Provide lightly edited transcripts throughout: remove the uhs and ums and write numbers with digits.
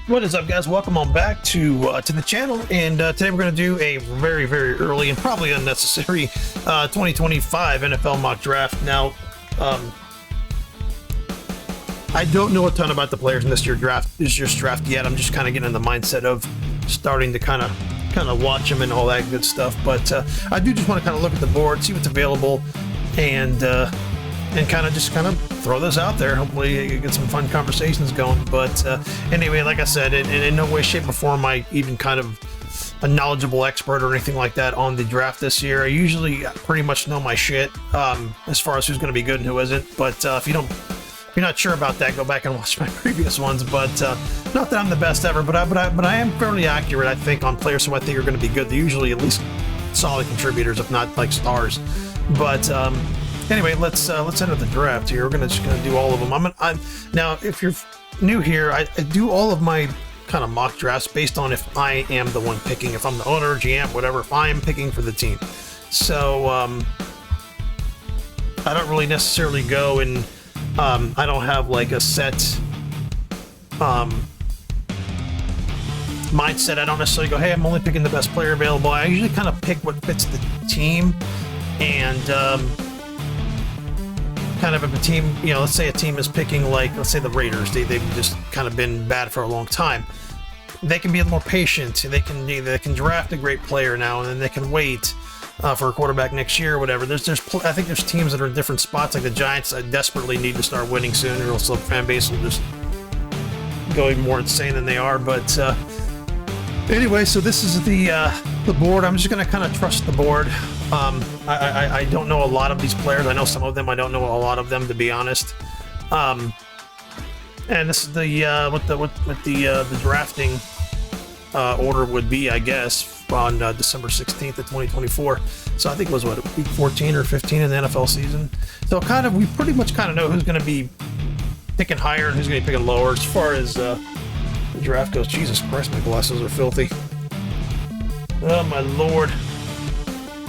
What is up, guys? Welcome on back to the channel, and today we're going to do a very early and probably unnecessary 2025 NFL mock draft. Now, I don't know a ton about the players in this year's draft yet. I'm just kind of getting in the mindset of starting to kind of watch them and all that good stuff. But I do just want to kind of look at the board, see what's available, and kind of throw this out there. Hopefully you get some fun conversations going. But anyway, like I said, in no way, shape, or form am I even kind of a knowledgeable expert or anything like that on the draft this year. I usually pretty much know my shit as far as who's going to be good and who isn't. But if you're not sure about that, go back and watch my previous ones. But not that I'm the best ever, but I am fairly accurate, I think, on players who I think are going to be good. They're usually at least solid contributors, if not like stars. But anyway, let's enter the draft here. We're just gonna do all of them. Now, if you're new here, I do all of my kind of mock drafts based on if I am the one picking, if I'm the owner, GM, whatever, if I am picking for the team. So I don't really necessarily go and I don't have like a set mindset. I don't necessarily go, hey, I'm only picking the best player available. I usually kind of pick what fits the team, and kind of if a team, let's say a team is picking, like, let's say the Raiders, they've just kind of been bad for a long time. They can be a little more patient. They can draft a great player now, and then they can wait for a quarterback next year or whatever. I think there's teams that are in different spots, like the Giants. I desperately need to start winning soon, or else the fan base will just go even more insane than they are. But anyway, so this is the board. I'm just going to kind of trust the board. I don't know a lot of these players. I know some of them. I don't know a lot of them, to be honest. And this is what the drafting order would be, I guess, on December 16th of 2024. So I think it was week 14 or 15 in the NFL season. So we pretty much know who's going to be picking higher and who's going to be picking lower as far as the draft goes. Jesus Christ, my glasses are filthy. Oh my Lord.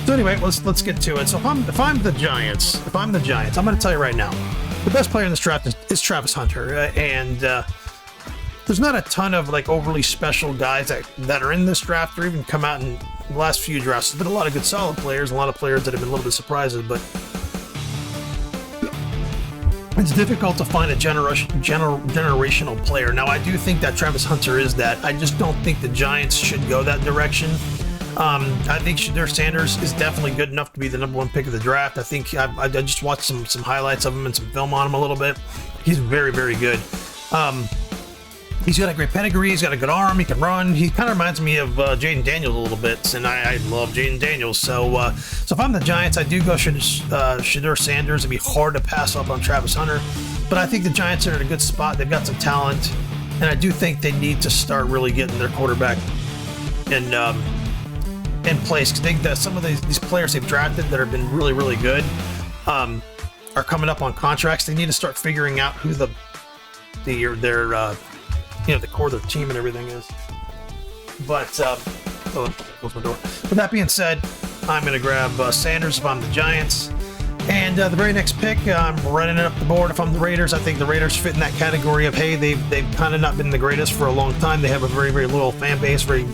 So anyway, let's get to it. So if I'm the Giants, I'm going to tell you right now, the best player in this draft is Travis Hunter, and there's not a ton of like overly special guys that are in this draft or even come out in the last few drafts. There's been a lot of good solid players, a lot of players that have been a little bit surprises, but it's difficult to find a generational player. Now, I do think that Travis Hunter is that. I just don't think the Giants should go that direction. I think Shedeur Sanders is definitely good enough to be the #1 pick of the draft. I think I just watched some highlights of him and some film on him a little bit. He's very good. He's got a great pedigree. He's got a good arm. He can run. He kind of reminds me of Jayden Daniels a little bit, and I love Jayden Daniels. So if I'm the Giants, I do go Shedeur Sanders. It'd be hard to pass up on Travis Hunter, but I think the Giants are in a good spot. They've got some talent, and I do think they need to start really getting their quarterback in place, because I think that some of these players they've drafted that have been really good are coming up on contracts. They need to start figuring out who the core of their team and everything is. But close my door. With that being said, I'm going to grab Sanders if I'm the Giants. And the very next pick, I'm running it up the board. If I'm the Raiders, I think the Raiders fit in that category of, hey, they've kind of not been the greatest for a long time. They have a very loyal fan base, very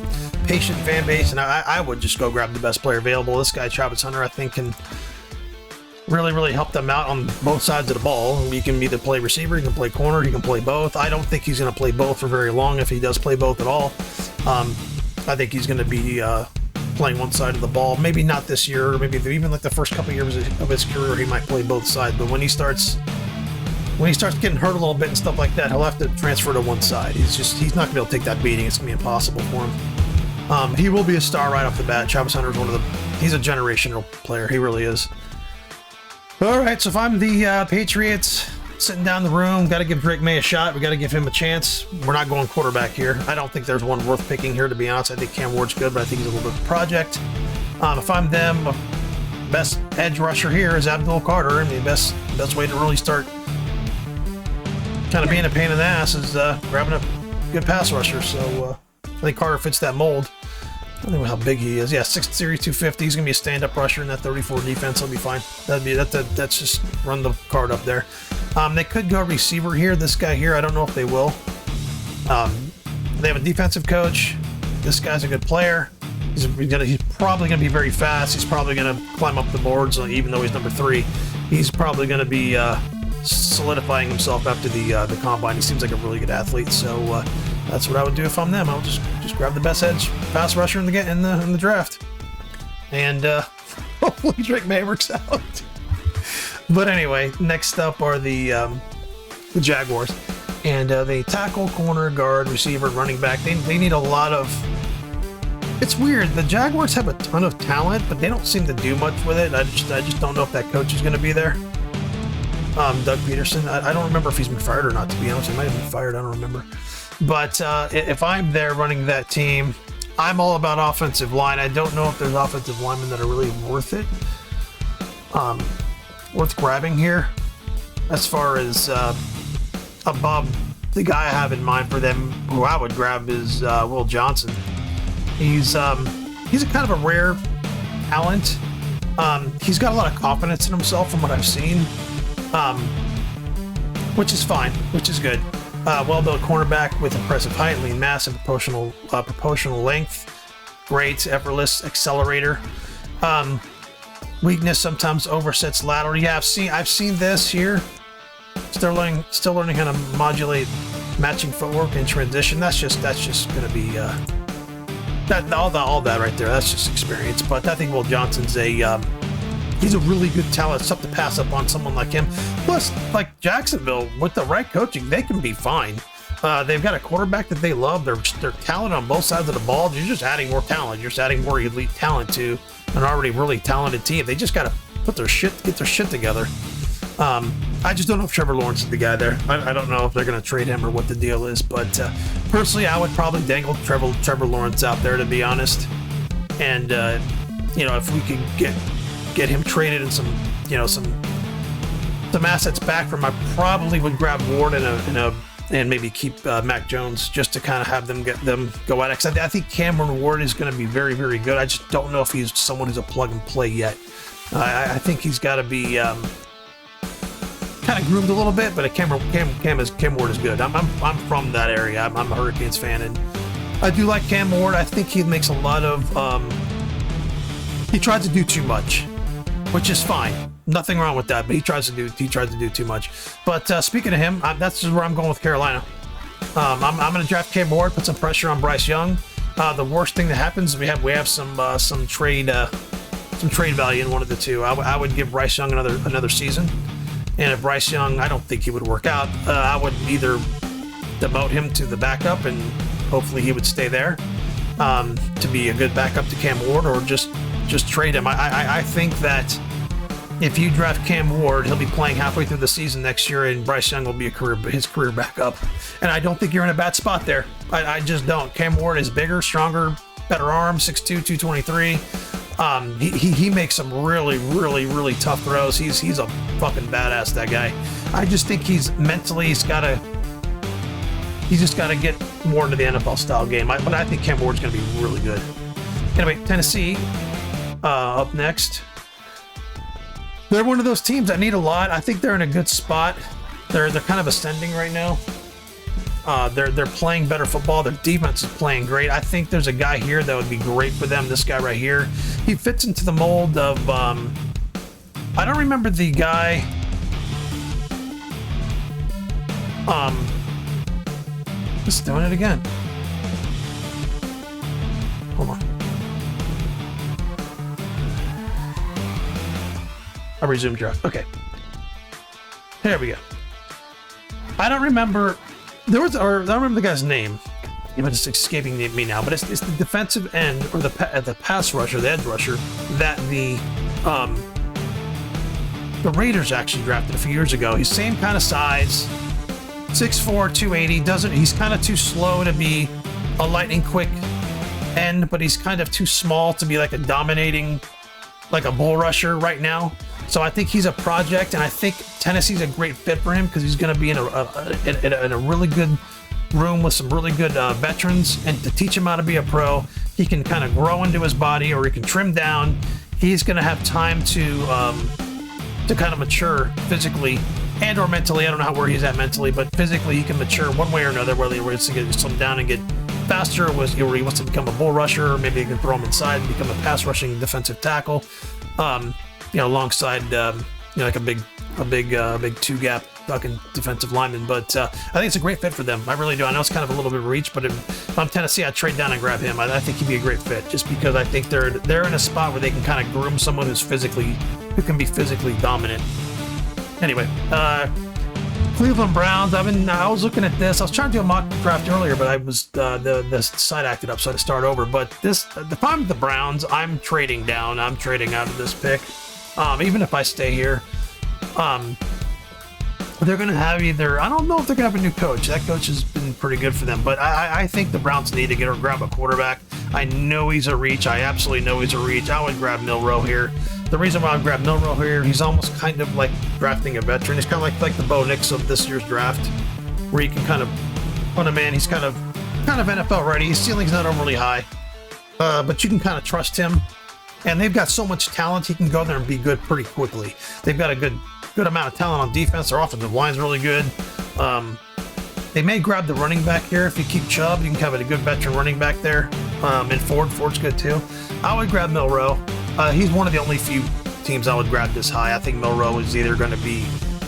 patient fan base, and I would just go grab the best player available. This guy, Travis Hunter, I think can really help them out on both sides of the ball. He can either play receiver, he can play corner, he can play both. I don't think he's going to play both for very long, if he does play both at all. I think he's going to be playing one side of the ball. Maybe not this year, or maybe even like the first couple years of his career, he might play both sides. But when he starts getting hurt a little bit and stuff like that, he'll have to transfer to one side. He's not going to be able to take that beating. It's going to be impossible for him. He will be a star right off the bat. Travis Hunter is he's a generational player. He really is. All right, so if I'm the Patriots, sitting down in the room, got to give Drake May a shot. We got to give him a chance. We're not going quarterback here. I don't think there's one worth picking here, to be honest. I think Cam Ward's good, but I think he's a little bit of a project. If I'm them, best edge rusher here is Abdul Carter. I mean, the best way to really start kind of being a pain in the ass is grabbing a good pass rusher. So I think Carter fits that mold. I don't know how big he is. Yeah, 6'3", 250. He's gonna be a stand-up rusher in that 34 defense. He'll be fine. That's just run the card up there. They could go receiver here. This guy here, I don't know if they will. They have a defensive coach. This guy's a good player. He's probably gonna be very fast. He's probably gonna climb up the boards, even though he's number 3. He's probably gonna be solidifying himself after the combine. He seems like a really good athlete, so that's what I would do if I'm them. I would just grab the best edge pass rusher in the draft, and hopefully Drake May works out. But anyway, next up are the Jaguars, and they tackle, corner, guard, receiver, running back. They need a lot of. It's weird. The Jaguars have a ton of talent, but they don't seem to do much with it. I just don't know if that coach is going to be there. Doug Peterson. I don't remember if he's been fired or not, to be honest. He might have been fired. I don't remember. But if I'm there running that team, I'm all about offensive line. I don't know if there's offensive linemen that are really worth it. Worth grabbing here. As far as above, the guy I have in mind for them, who I would grab, is Will Johnson. He's a kind of a rare talent. He's got a lot of confidence in himself from what I've seen, which is fine, which is good. Well-built cornerback with impressive height, lean mass, and proportional length. Great, effortless accelerator. Weakness sometimes oversets lateral. Yeah, I've seen this here. Still learning how to modulate matching footwork in transition. That's just gonna be all that right there. That's just experience. But I think Will Johnson's he's a really good talent. It's tough to pass up on someone like him. Plus, like Jacksonville, with the right coaching, they can be fine. They've got a quarterback that they love. They're talented on both sides of the ball. You're just adding more talent. You're just adding more elite talent to an already really talented team. They just got to get their shit together. I just don't know if Trevor Lawrence is the guy there. I don't know if they're going to trade him or what the deal is. But personally, I would probably dangle Trevor Lawrence out there, to be honest. And if we could get him traded and some assets back from, I probably would grab Ward and maybe keep Mac Jones, just to kind of have them go at it. Because I think Cameron Ward is going to be very, very good. I just don't know if he's someone who's a plug and play yet. I think he's got to be kind of groomed a little bit, but Cam Ward is good. I'm from that area. I'm a Hurricanes fan, and I do like Cam Ward. I think he makes a lot of he tries to do too much, which is fine. Nothing wrong with that, but he tries to do too much. But speaking of him, that's where I'm going with Carolina. I'm going to draft Cam Ward, put some pressure on Bryce Young. The worst thing that happens is we have some trade value in one of the two. I would give Bryce Young another season. And if Bryce Young, I don't think he would work out. I would either demote him to the backup, and hopefully he would stay there to be a good backup to Cam Ward, or just trade him. I think that if you draft Cam Ward, he'll be playing halfway through the season next year, and Bryce Young will be his career backup. And I don't think you're in a bad spot there. I just don't. Cam Ward is bigger, stronger, better arm, 6'2", 223. He makes some really, really, really tough throws. He's a fucking badass, that guy. I just think he's just got to get more into the NFL style game. But I think Cam Ward's going to be really good. Anyway, Tennessee up next. They're one of those teams that need a lot. I think they're in a good spot. They're kind of ascending right now. They're playing better football. Their defense is playing great. I think there's a guy here that would be great for them. This guy right here. He fits into the mold of I don't remember the guy. Just doing it again. Hold on. I resumed draft. Okay. Here we go. I don't remember. I don't remember the guy's name. It's escaping me now. But it's the defensive end, or the pass rusher, the edge rusher, that the Raiders actually drafted a few years ago. He's same kind of size, 6'4", 280. He's kind of too slow to be a lightning quick end, but he's kind of too small to be like a dominating, like a bull rusher right now. So I think he's a project, and I think Tennessee's a great fit for him because he's going to be in a really good room with some really good veterans, and to teach him how to be a pro, he can kind of grow into his body, or he can trim down. He's going to have time to kind of mature physically and or mentally. I don't know where he's at mentally, but physically he can mature one way or another, whether it's to get some down and get faster, or he wants to become a bull rusher, or maybe they can throw him inside and become a pass rushing defensive tackle. Alongside like a big two gap fucking defensive lineman. But I think it's a great fit for them. I really do. I know it's kind of a little bit of reach, but if I'm Tennessee, I'd trade down and grab him. I think he'd be a great fit, just because I think they're in a spot where they can kind of groom someone who can be physically dominant. Anyway, Cleveland Browns. I was looking at this. I was trying to do a mock draft earlier, but I was the site acted up, so I had to start over. But the problem with the Browns, I'm trading down. I'm trading out of this pick. Even if I stay here, they're going to have I don't know if they're going to have a new coach. That coach has been pretty good for them, but I think the Browns need to grab a quarterback. I know he's a reach. I absolutely know he's a reach. I would grab Milroe here. The reason why I would grab Milroe here, he's almost kind of like drafting a veteran. He's kind of like the Bo Nix of this year's draft, where you can kind of put him in. He's kind of NFL ready. His ceiling's not overly high, but you can kind of trust him. And they've got so much talent, he can go there and be good pretty quickly. They've got a good amount of talent on defense. Their offensive line's really good. They may grab the running back here. If you keep Chubb, you can have a good veteran running back there. And Ford's good too. I would grab Milroe. He's one of the only few teams I would grab this high. I think Milroe is either going to be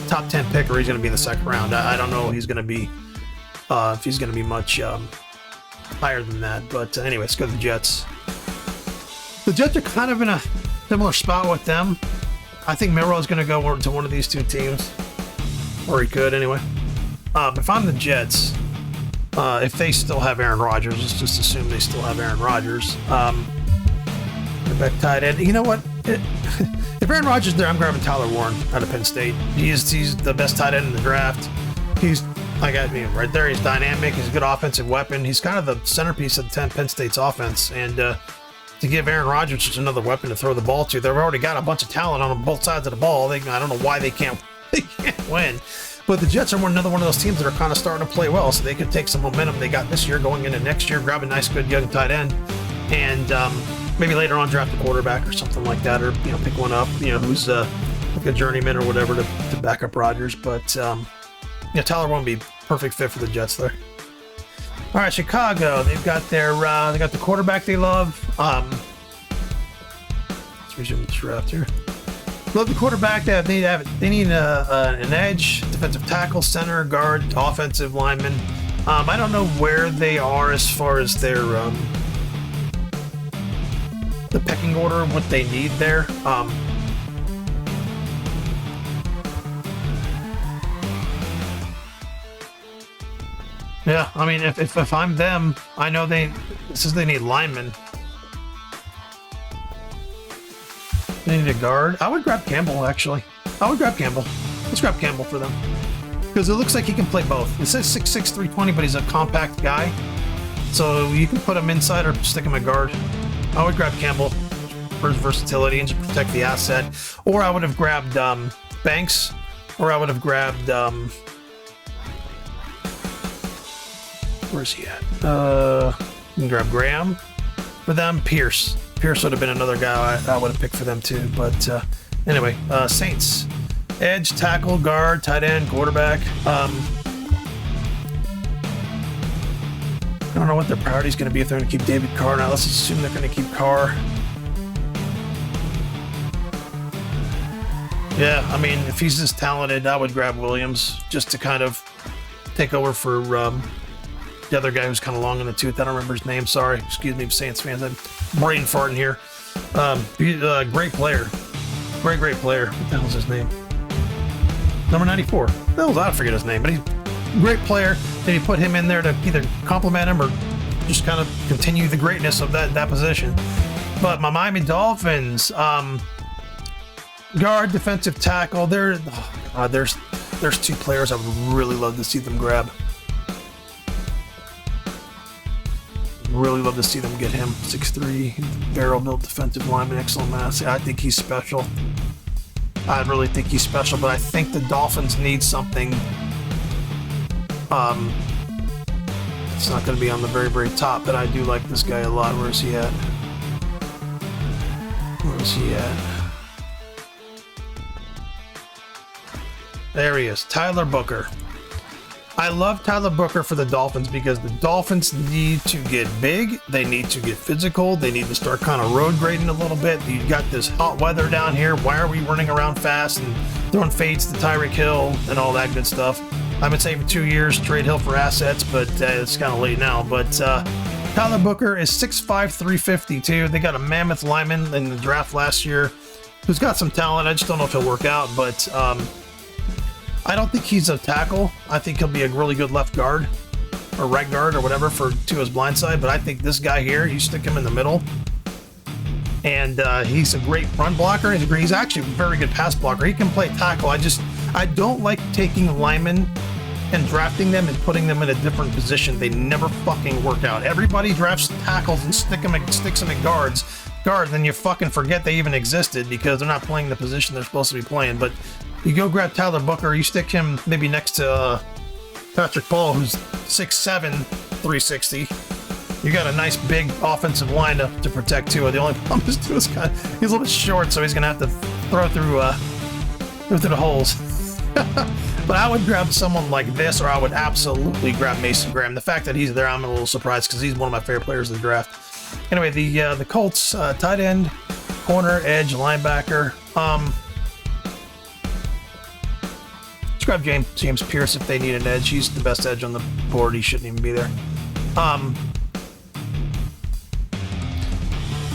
top 10 pick or he's going to be in the second round. I don't know if he's going to be much higher than that. But anyway, let's go to the Jets. The Jets are kind of in a similar spot with them. I think Milroe is going to go to one of these two teams, or he could anyway. If I'm the Jets, if they still have Aaron Rodgers, let's just assume they still have Aaron Rodgers. Back tight end. You know what? If Aaron Rodgers is there, I'm grabbing Tyler Warren out of Penn State. He's the best tight end in the draft. Right there. He's dynamic. He's a good offensive weapon. He's kind of the centerpiece of Penn State's offense. And to give Aaron Rodgers just another weapon to throw the ball to, they've already got a bunch of talent on both sides of the ball. I don't know why they can't win. But the Jets are another one of those teams that are kind of starting to play well, so they could take some momentum they got this year going into next year, grab a nice, good young tight end, and maybe later on draft a quarterback or something like that, or pick one up, who's like a journeyman or whatever to back up Rodgers. But Tyler won't be perfect fit for the Jets there. All right, Chicago. They've got the quarterback they love. Let's resume the draft here. Love the quarterback. They need an edge, defensive tackle, center, guard, offensive lineman. I don't know where they are as far as their the pecking order, what they need there. Yeah, I mean, if I'm them, I know it says they need linemen. They need a guard. I would grab Campbell, actually. Let's grab Campbell for them. Because it looks like he can play both. It says 6'6", 320, but he's a compact guy. So you can put him inside or stick him at guard. I would grab Campbell for his versatility and just protect the asset. Or I would have grabbed Banks. Or I would have grabbed... where's he at? You can grab Graham for them. Pierce would have been another guy I would have picked for them too. But anyway, Saints. Edge, tackle, guard, tight end, quarterback. I don't know what their priority is going to be if they're going to keep David Carr. Now let's assume they're going to keep Carr. Yeah, I mean, if he's this talented, I would grab Williams just to kind of take over for the other guy who's kind of long in the tooth. I don't remember his name. Sorry. Excuse me, Saints fans. I'm brain farting here. Great player. Great player. What the hell's his name? Number 94. I forget his name, but he's a great player. Then you put him in there to either compliment him or just kind of continue the greatness of that position. But my Miami Dolphins, guard, defensive tackle. There's two players I would really love to see them grab. Really love to see them get him. 6'3", barrel-built defensive lineman, excellent mass. I think he's special. I really think he's special, but I think the Dolphins need something. It's not going to be on the very, very top, but I do like this guy a lot. Where is he at? There he is. Tyler Booker. I love Tyler Booker for the Dolphins because the Dolphins need to get big. They need to get physical. They need to start kind of road grading a little bit. You got this hot weather down here. Why are we running around fast and throwing fades to Tyreek Hill and all that good stuff? I've been saying for 2 years, trade Hill for assets, but it's kind of late now. But Tyler Booker is 6'5", 352. They got a mammoth lineman in the draft last year who's got some talent. I just don't know if he'll work out, but I don't think he's a tackle. I think he'll be a really good left guard or right guard or whatever for Tua's blind side. But I think this guy here, you stick him in the middle, and he's a great front blocker. He's actually a very good pass blocker. He can play tackle. I don't like taking linemen and drafting them and putting them in a different position. They never fucking work out. Everybody drafts tackles and sticks them at guards, then you fucking forget they even existed because they're not playing the position they're supposed to be playing. But you go grab Tyler Booker, you stick him maybe next to Patrick Paul, who's 6'7", 360. You got a nice big offensive line to protect Tua. The only problem is Tua's he's a little bit short, so he's gonna have to throw through the holes. But I would grab someone like this, or I would absolutely grab Mason Graham. The fact that he's there, I'm a little surprised because he's one of my favorite players of the draft. Anyway, the Colts, tight end, corner, edge, linebacker. Let's grab James Pierce if they need an edge. He's the best edge on the board. He shouldn't even be there.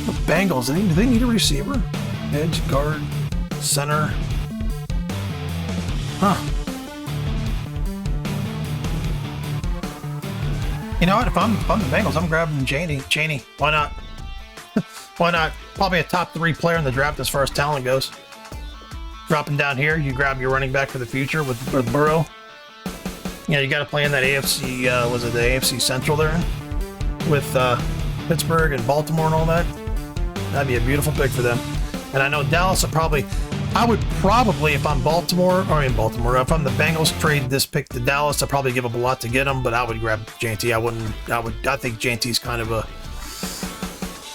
The Bengals, do they need a receiver? Edge, guard, center. Huh. You know what? If I'm the Bengals, I'm grabbing Chaney. Why not? Why not? Probably a top 3 player in the draft as far as talent goes. Dropping down here, you grab your running back for the future with Burrow. You got to play in that AFC, was it the AFC Central there? With Pittsburgh and Baltimore and all that. That'd be a beautiful pick for them. And I know Dallas I would probably, if I'm if I'm the Bengals, trade this pick to Dallas. I'd probably give up a lot to get him, but I would grab JT. I think JT's kind of a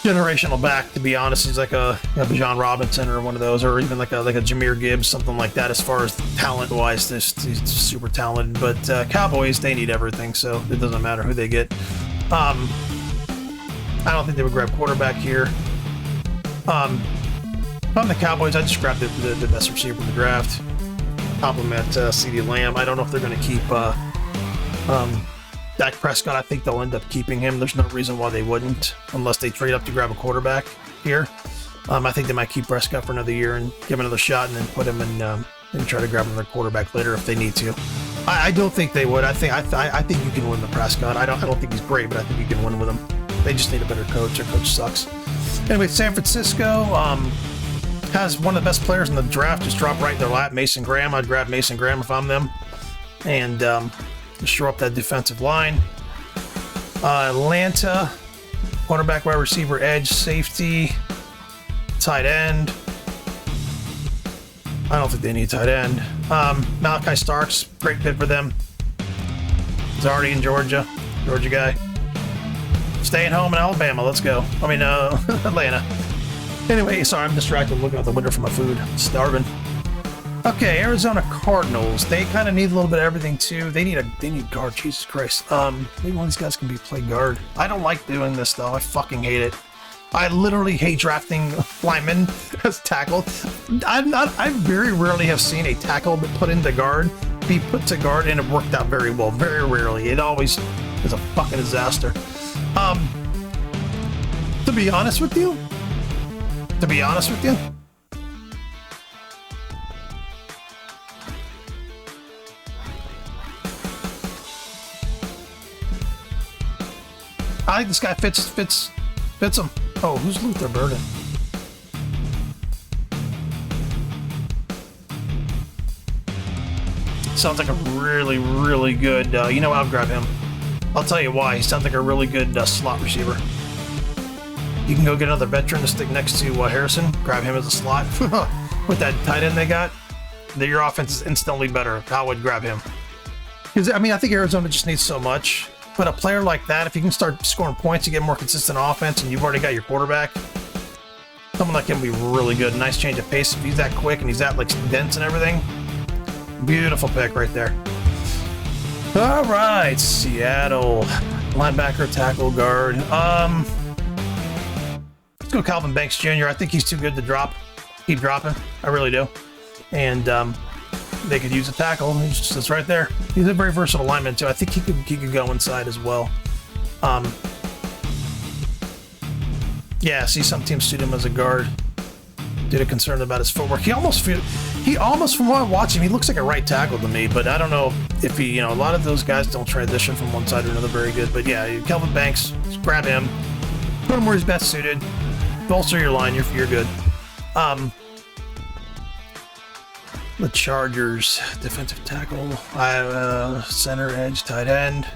generational back, to be honest. He's like a Bijan Robinson or one of those, or even like a Jahmyr Gibbs, something like that. As far as talent-wise, he's super talented. But Cowboys, they need everything, so it doesn't matter who they get. I don't think they would grab quarterback here. If I'm the Cowboys, I just grabbed the best receiver in the draft. Compliment CeeDee Lamb. I don't know if they're going to keep Dak Prescott. I think they'll end up keeping him. There's no reason why they wouldn't, unless they trade up to grab a quarterback here. I think they might keep Prescott for another year and give him another shot, and then put him in and try to grab another quarterback later if they need to. I don't think they would. I think you can win with Prescott. I don't think he's great, but I think you can win with him. They just need a better coach. Their coach sucks. Anyway, San Francisco has one of the best players in the draft just drop right in their lap, Mason Graham. I'd grab Mason Graham if I'm them, and just shore up that defensive line. Atlanta, quarterback, wide receiver, edge, safety, tight end. I don't think they need tight end. Malachi Starks, great fit for them. He's already in Georgia guy. Staying home in Alabama, let's go. Atlanta. Anyway, sorry, I'm distracted looking out the window for my food. Starving. Okay, Arizona Cardinals. They kind of need a little bit of everything too. They need guard. Jesus Christ. Maybe one of these guys can play guard. I don't like doing this though. I fucking hate it. I literally hate drafting linemen as tackle. I very rarely have seen a tackle put into guard be put to guard and it worked out very well. Very rarely. It always is a fucking disaster. To be honest with you, I think this guy fits him. Oh, who's Luther Burden? Sounds like a really, really good, you know what, I'll grab him. I'll tell you why. He sounds like a really good slot receiver. You can go get another veteran to stick next to Harrison. Grab him as a slot. With that tight end they got, your offense is instantly better. I would grab him. Because, I think Arizona just needs so much. But a player like that, if you can start scoring points, you get more consistent offense, and you've already got your quarterback, someone like him would be really good. Nice change of pace. If he's that quick and he's that dense and everything, beautiful pick right there. All right, Seattle. Linebacker, tackle, guard. Let's go Calvin Banks Jr. I think he's too good to drop. Keep dropping. I really do. And they could use a tackle. He's just it's right there. He's a very versatile lineman too. I think he could go inside as well. Yeah, see, some teams suit him as a guard due to concern about his footwork. He almost, from what I watch him, he looks like a right tackle to me. But I don't know if he, a lot of those guys don't transition from one side to another very good. But yeah, Calvin Banks, just grab him, put him where he's best suited, bolster your line. You're good. The Chargers, defensive tackle, center, edge, tight end.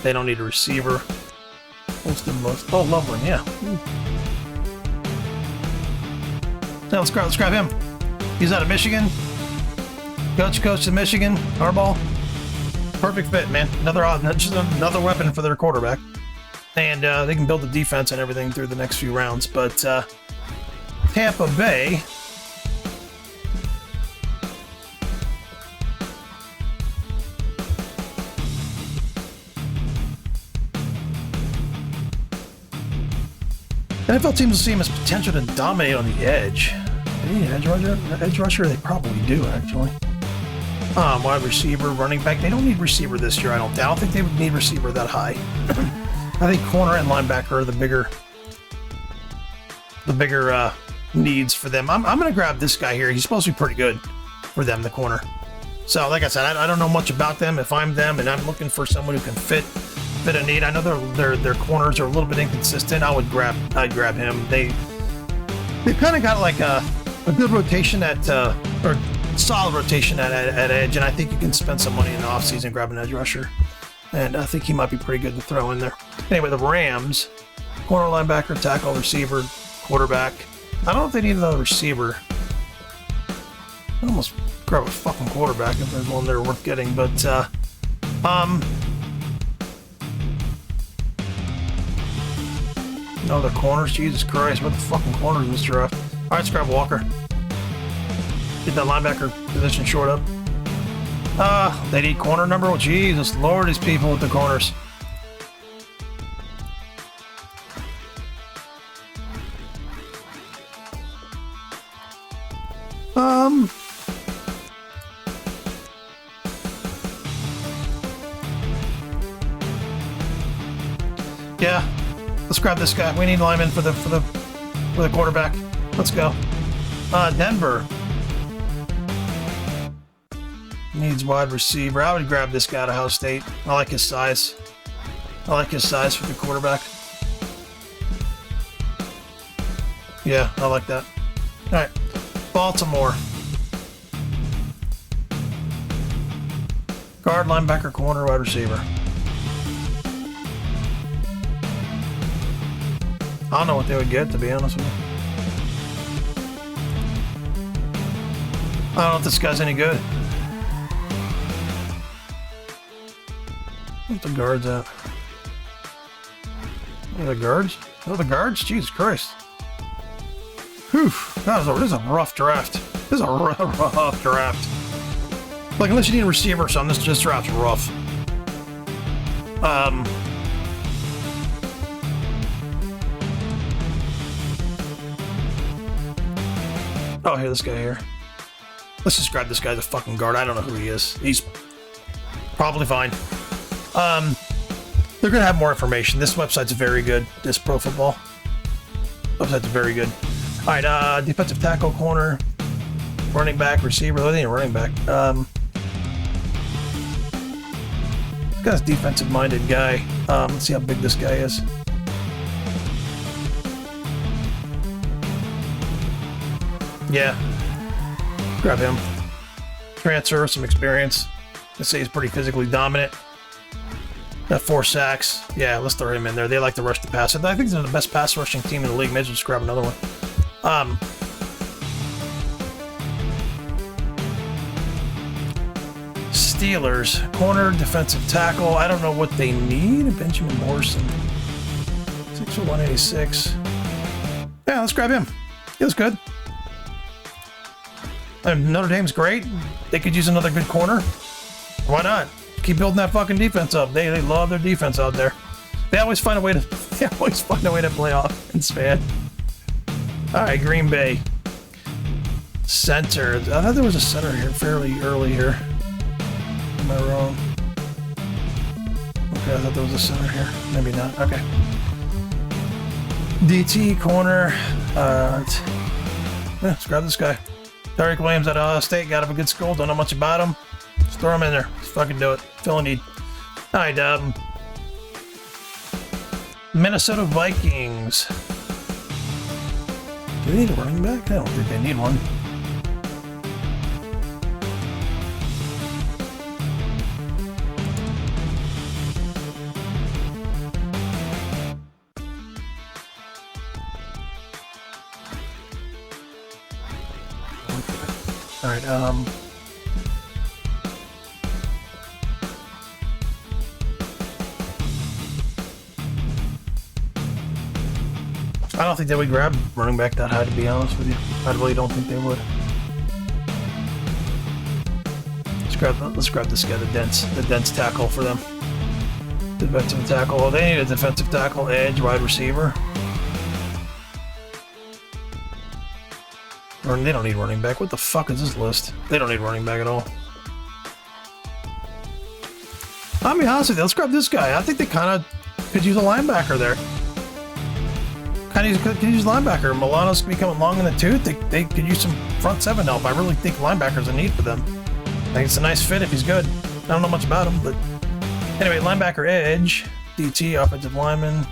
They don't need a receiver. What's the most? Oh, Loveland, yeah. Now let's grab him. He's out of Michigan. Coach in Michigan, Harbaugh. Perfect fit, man. Just another weapon for their quarterback. And they can build the defense and everything through the next few rounds. But Tampa Bay. NFL teams will see him as potential to dominate on the edge. Hey, edge rusher, they probably do, actually. Wide receiver, running back. They don't need receiver this year, I don't think they would need receiver that high. I think corner and linebacker are the bigger needs for them. I'm going to grab this guy here. He's supposed to be pretty good for them, the corner. So, like I said, I don't know much about them. If I'm them and I'm looking for someone who can fit a need. I know their corners are a little bit inconsistent. I'd grab him. They've kind of got like a good rotation or solid rotation at edge, and I think you can spend some money in the offseason and grab an edge rusher. And I think he might be pretty good to throw in there. Anyway, the Rams, corner, linebacker, tackle, receiver, quarterback. I don't know if they need another receiver. I almost grab a fucking quarterback if there's one there worth getting, but no, the corners. Jesus Christ, what the fucking corners in this draft? All right, let's grab Walker. Get that linebacker position short up. They need corner number. Oh, Jesus Lord, these people with the corners. Yeah. Let's grab this guy. We need linemen for the quarterback. Let's go. Denver needs wide receiver. I would grab this guy out of Ohio State. I like his size. I like his size for the quarterback. Yeah, I like that. All right, Baltimore. Guard, linebacker, corner, wide receiver. I don't know what they would get, to be honest with you. I don't know if this guy's any good. Where's the guards at? Where are the guards? Oh, the guards? Jesus Christ. Whew. This is a rough draft. This is a rough draft. Like, unless you need a receiver or something, this draft's rough. Oh, here, this guy here. Let's just grab this guy as a fucking guard. I don't know who he is. He's probably fine. They're going to have more information. This website's very good. This Pro Football website's very good. All right, defensive tackle, corner, running back, receiver. They need a running back. This guy's a defensive-minded guy. Let's see how big this guy is. Yeah, grab him. Transfer, some experience. Let's say he's pretty physically dominant. Got 4 sacks. Yeah, let's throw him in there. They like to rush the pass. I think they're the best pass rushing team in the league. Maybe just grab another one. Steelers, corner, defensive tackle. I don't know what they need. Benjamin Morrison, 6'1", 186. Yeah, let's grab him. He was good. Notre Dame's great. They could use another good corner. Why not? Keep building that fucking defense up. They love their defense out there. They always find a way to play offense, man. All right, Green Bay. Center. I thought there was a center here fairly early here. Am I wrong? Okay, I thought there was a center here. Maybe not. Okay. DT corner. Let's grab this guy. Tariq Williams at Ohio State. Got him a good school. Don't know much about him. Just throw him in there. Let's fucking do it. Fill a need. All right, Minnesota Vikings. Do they need a running back? I don't think they need one. All right, I don't think they would grab running back that high, to be honest with you. I really don't think they would. Let's grab this guy, the dense tackle for them. Defensive tackle. Well, they need a defensive tackle, edge, wide receiver. Or they don't need running back. What the fuck is this list? They don't need running back at all. I'll be honest with you, let's grab this guy. I think they kind of could use a linebacker there. Could use linebacker. Milano's becoming long in the tooth. They could use some front seven help. I really think linebacker's a need for them. I think it's a nice fit if he's good. I don't know much about him, but anyway, linebacker, edge, DT, offensive lineman,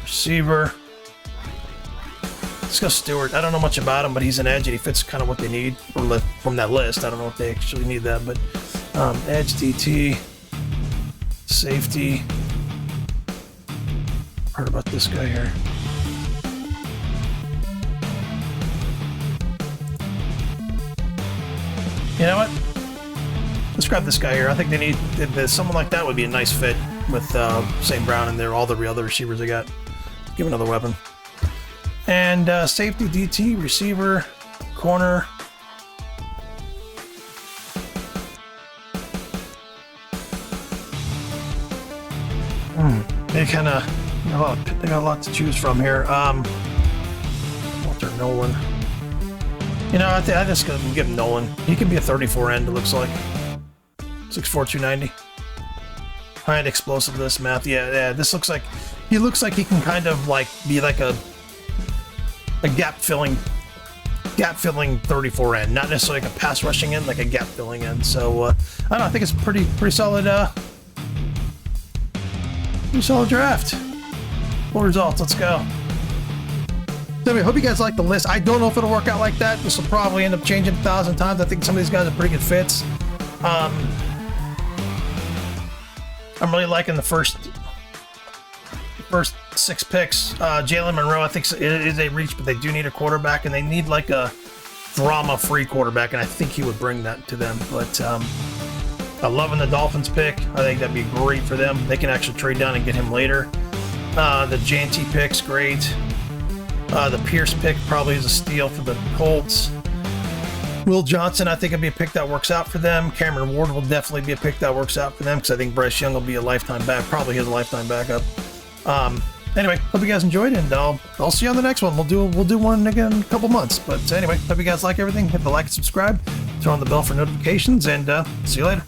receiver. Let's go Stewart. I don't know much about him, but he's an edge and he fits kind of what they need from that list. I don't know if they actually need that, but edge, DT, safety. Heard about this guy here. You know what? Let's grab this guy here. I think they need someone like that would be a nice fit with St. Brown and there, all the other receivers they got. Give another weapon. And safety, DT, receiver, corner. They kind of they got a lot to choose from here. Walter Nolan. You know, I just gonna give him Nolan. He can be a 34 end. It looks like 6'4", 290. High end explosiveness, math. Yeah. This looks like he can kind of like be like a gap filling 34 end, not necessarily like a pass rushing end, like a gap filling end. So I don't know. I think it's pretty solid. Pretty solid draft. Full results. Let's go. So anyway, hope you guys like the list. I don't know if it'll work out like that. This will probably end up changing 1,000 times. I think some of these guys are pretty good fits. I'm really liking the first 6 picks. Jalen Monroe, I think, is a reach, but they do need a quarterback, and they need like a drama-free quarterback, and I think he would bring that to them. But I'm loving the Dolphins pick. I think that'd be great for them. They can actually trade down and get him later. The Janty pick's great. The Pierce pick probably is a steal for the Colts. Will Johnson, I think, would be a pick that works out for them. Cameron Ward will definitely be a pick that works out for them because I think Bryce Young will be a lifetime back. Probably is a lifetime backup. Anyway, hope you guys enjoyed it, and I'll see you on the next one. We'll do one again in a couple months. But anyway, hope you guys like everything. Hit the like and subscribe. Turn on the bell for notifications, and see you later.